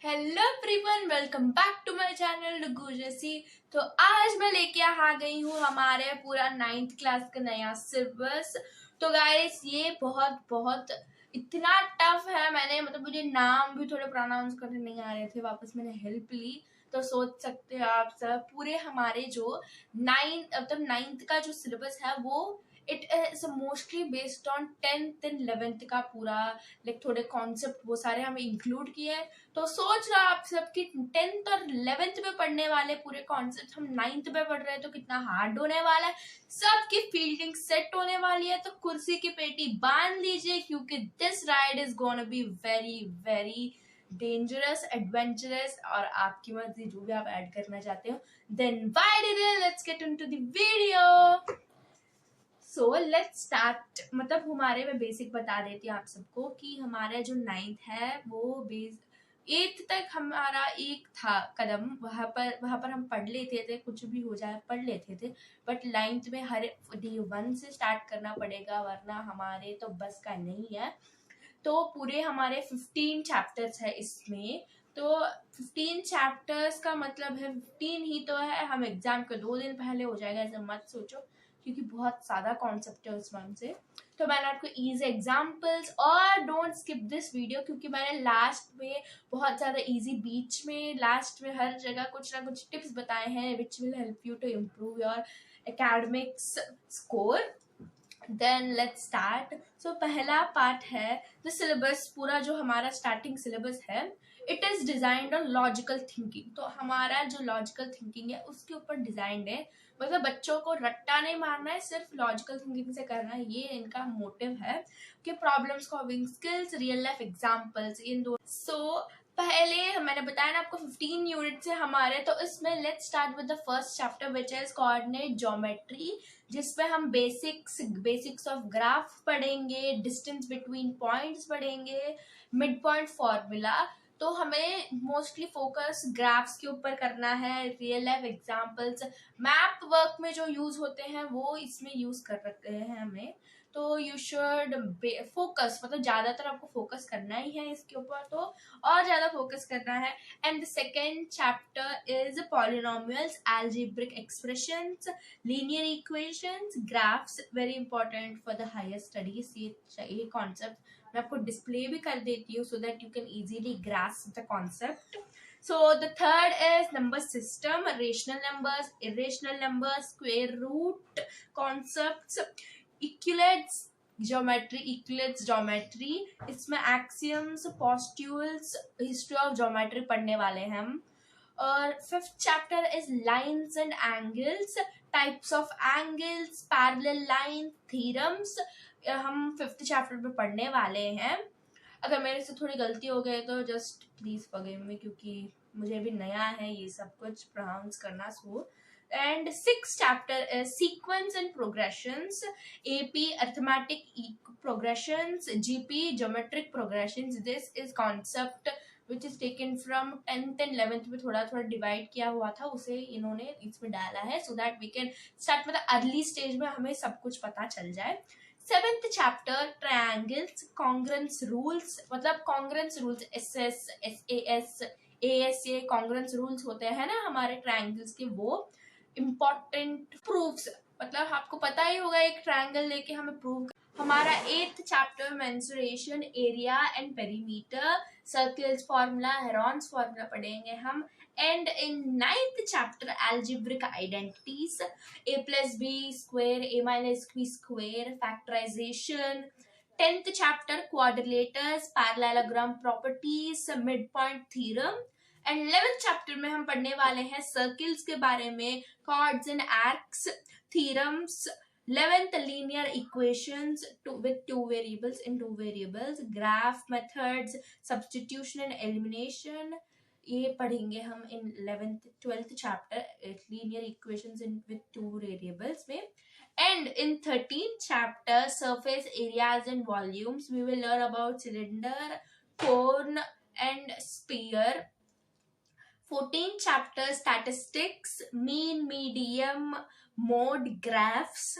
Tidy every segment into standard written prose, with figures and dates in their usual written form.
Hello everyone, welcome back to my channel गुजसी। तो आज मैं लेके आ गई हूँ हमारे पूरा 9th क्लास का नया सिलेबस। तो गाइस ये बहुत बहुत इतना टफ है। मैंने मुझे नाम भी थोड़े प्रोनाउंस करने नहीं आ रहे थे, वापस मैंने हेल्प ली। तो सोच सकते हो आप सब, पूरे हमारे जो 9th का जो सिलेबस है वो it is mostly based on 10th and 11th का पूरा, लाइक थोड़े कॉन्सेप्ट वो सारे हमें इंक्लूड किए हैं। तो सोच रहा आप सब कि 10th और 11th में पढ़ने वाले पूरे कॉन्सेप्ट हम 9th में पढ़ रहे हैं, तो कितना हार्ड होने वाला है। सबकी फील्डिंग सेट होने वाली है, तो कुर्सी की पेटी बांध लीजिए, क्योंकि this ride is gonna be very very dangerous, adventurous, और आपकी मर्जी जो भी आप ऐड करना चाहते हो। Then why did let's get into the video. So let's start. हमारे में बेसिक बता देती हूँ आप सबको कि हमारा जो 9th है वो बेस 8th तक हमारा एक था कदम, वहां पर हम पढ़ लेते थे, कुछ भी हो जाए पढ़ लेते थे। बट 9th में हर डे 1 से स्टार्ट करना पड़ेगा, वरना हमारे तो बस का नहीं है। तो पूरे हमारे 15 चैप्टर्स है इसमें। तो 15 चैप्टर्स का मतलब है 15 ही तो है, हम एग्जाम के 2 दिन पहले हो जाएगा, ऐसा मत सोचो, क्योंकि बहुत ज्यादा कॉन्सेप्ट है उस वन से। तो मैंने आपको इजी एग्जाम्पल्स, और डोंट स्किप दिस वीडियो, क्योंकि मैंने लास्ट में बहुत ज्यादा इजी, बीच में, लास्ट में हर जगह कुछ ना कुछ टिप्स बताए हैं which will help you to improve your academics score. Then let's start. So पहला पार्ट है द सिलेबस। पूरा जो हमारा स्टार्टिंग सिलेबस है, it is designed on logical thinking. तो हमारा जो लॉजिकल थिंकिंग है उसके ऊपर डिजाइंड है। बच्चों को रट्टा नहीं मारना है, सिर्फ लॉजिकल थिंकिंग से करना है, ये इनका मोटिव है। कि problem solving skills, real life examples, इन दो। सो पहले मैंने बताया ना आपको 15 यूनिट्स है हमारे, तो इसमें let's start with the first chapter which is coordinate geometry, जिसमें हम बेसिक्स ऑफ ग्राफ पढ़ेंगे, डिस्टेंस बिटवीन पॉइंट्स पढ़ेंगे, मिड पॉइंट फॉर्मूला। तो हमें मोस्टली फोकस ग्राफ्स के ऊपर करना है, real life examples, map work में जो यूज होते हैं वो इसमें यूज कर रखे हैं हमें। तो यू शुड फोकस, ज्यादातर आपको फोकस करना ही है इसके ऊपर, तो और ज्यादा फोकस करना है। And the second chapter is polynomials, algebraic expressions, linear equations, graphs, very important for the higher studies। ये कॉन्सेप्ट मैं आपको डिस्प्ले भी कर देती हूँ, so that you can easily grasp the concept. So the third is number system, rational numbers, irrational numbers, square root concepts, Euclid's geometry, इसमें axioms, postulates, history of geometry पढ़ने वाले हैं हम। और fifth chapter is lines and angles, types of angles, parallel line, theorems, हम fifth chapter में पढ़ने वाले हैं। अगर मेरे से थोड़ी गलती हो गई तो जस्ट प्लीज फॉरगिव मी, क्योंकि मुझे भी नया है ये सब कुछ प्रोनाउंस करना। So and six chapter is sequence and progressions, AP arithmetic progressions, GP geometric progressions. This is concept which is taken from 10th and 11th में, थोड़ा थोड़ा डिवाइड किया हुआ था, उसे इन्होंने इसमें डाला है, so that we can start early stage में हमें सब कुछ पता चल जाए। Seventh chapter triangles, congruence rules, congruence rules, S A congruence rules होते हैं ना हमारे ट्रायंगल्स के, वो इम्पोर्टेंट प्रूफ्स। आपको पता ही होगा एक ट्रायंगल लेके हमें प्रूव। हमारा 8th chapter mensuration, area and perimeter, circles formula, Heron's formula पढ़ेंगे हम। And in 9th chapter algebraic identities, a plus b square, a minus b square, factorization। 10th chapter quadrilaters, parallelogram properties, midpoint theorem। And 11th chapter में हम पढ़ने वाले हैं circles के बारे में, chords and arcs, theorems। 11th linear equations with two variables and two variables, graph methods, substitution and elimination, ये पढ़ेंगे हम इन 12th chapter linear equations in with two variables में। And in 13th chapter surface areas and volumes, we will learn about cylinder, cone and sphere। 14th chapter statistics, mean, medium, mode, graphs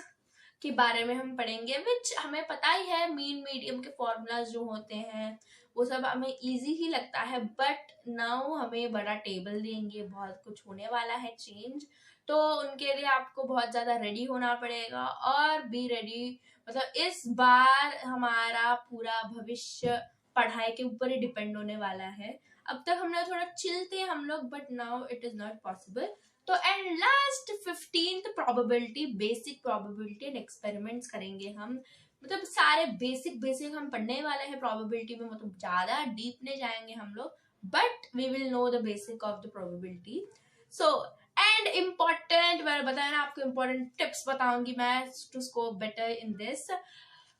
के बारे में हम पढ़ेंगे, विच हमें पता ही है mean medium के फॉर्मूलाज जो होते हैं वो सब हमें इजी ही लगता है, बट नाउ हमें बड़ा टेबल देंगे, बहुत कुछ होने वाला है चेंज, तो उनके लिए आपको बहुत ज़्यादा रेडी होना पड़ेगा और बी रेडी। मतलब इस बार हमारा पूरा भविष्य पढ़ाई के ऊपर ही डिपेंड होने वाला है। अब तक हमने थोड़ा चिल थे हम लोग, but now it is not possible. तो and last 15th probability, basic probability and experiments करेंगे हम। मतलब सारे बेसिक बेसिक हम पढ़ने वाले हैं प्रोबेबिलिटी में, मतलब ज्यादा डीप नहीं जाएंगे हम लोग, but we will know the basic of the probability. So and important, मैंने बताया ना आपको इम्पोर्टेंट टिप्स बताऊंगी मैं to score better in this.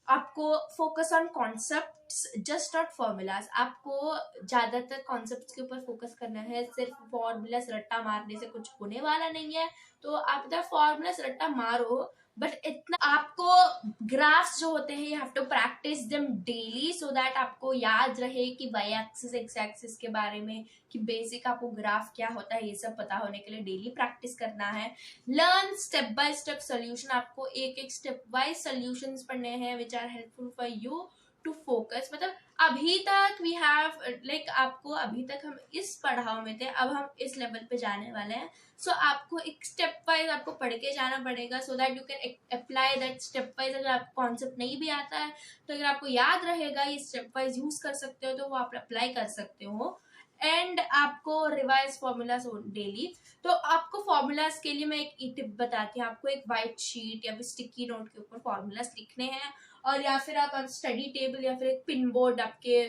आपको focus on concepts just not formulas. आपको ज्यादातर कॉन्सेप्ट्स के ऊपर फोकस करना है, सिर्फ फॉर्मूलाज रट्टा मारने से कुछ होने वाला नहीं है। तो आप इधर फॉर्मूलाज रट्टा मारो, बट इतना आपको ग्राफ्स जो होते हैं you have to practise them daily, so that आपको याद रहे कि वाई एक्सिस एक्स एक्सिस के बारे में, कि बेसिक आपको ग्राफ क्या होता है ये सब पता होने के लिए डेली प्रैक्टिस करना है। Learn step by step solution, आपको एक एक स्टेप वाइज सोल्यूशंस पढ़ने हैं which are helpful for you to focus. मतलब अभी तक वी हैव लाइक आपको अभी तक हम इस पढ़ाओ में थे, अब हम इस लेवल पे जाने वाले हैं। सो आपको एक स्टेप वाइज आपको पढ़ के जाना पड़ेगा, so that you can apply that step wise. अगर आपको कॉन्सेप्ट नहीं भी आता है तो अगर आपको याद रहेगा ये स्टेप वाइज यूज कर सकते हो, तो वो आप अप्लाई कर सकते हो। एंड आपको रिवाइज फॉर्मूलाज डेली। तो आपको फॉर्मूलाज के लिए मैं एक टिप बताती हूँ। आपको एक व्हाइट शीट या फिर स्टिकी नोट के ऊपर फॉर्मूलाज लिखने हैं, और या फिर आप स्टडी टेबल या फिर एक पिन बोर्ड आपके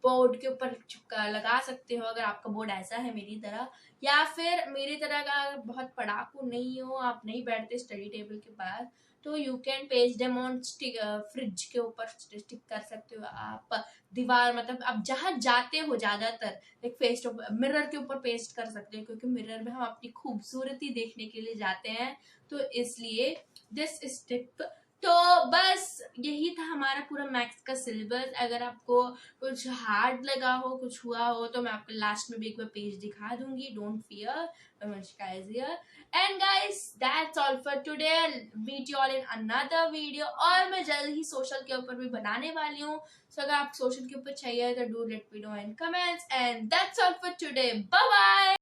बोर्ड के ऊपर लगा सकते हो, अगर आपका बोर्ड ऐसा है मेरी तरह। या फिर मेरी तरह का बहुत पढ़ाकू नहीं हो, आप नहीं बैठते स्टडी टेबल के पास, तो you can paste them on fridge के ऊपर स्टिक कर सकते हो आप। दीवार, मतलब आप जहाँ जाते हो ज्यादातर एक फेस मिरर के ऊपर पेस्ट कर सकते हो, क्योंकि मिरर में हम अपनी खूबसूरती देखने के लिए जाते हैं, तो इसलिए दिस स्टिक। तो बस यही था हमारा पूरा मैथ्स का सिलेबस। अगर आपको कुछ हार्ड लगा हो, कुछ हुआ हो, तो मैं आपको लास्ट में भी एक बार पेज दिखा दूंगी, don't fear, Anushka is here. And guys, that's all for today. Meet you all in another video, और मैं जल्द ही सोशल के ऊपर भी बनाने वाली हूँ। So अगर आप सोशल के ऊपर चाहिए तो do let me know in comments. And that's all for today. Bye bye.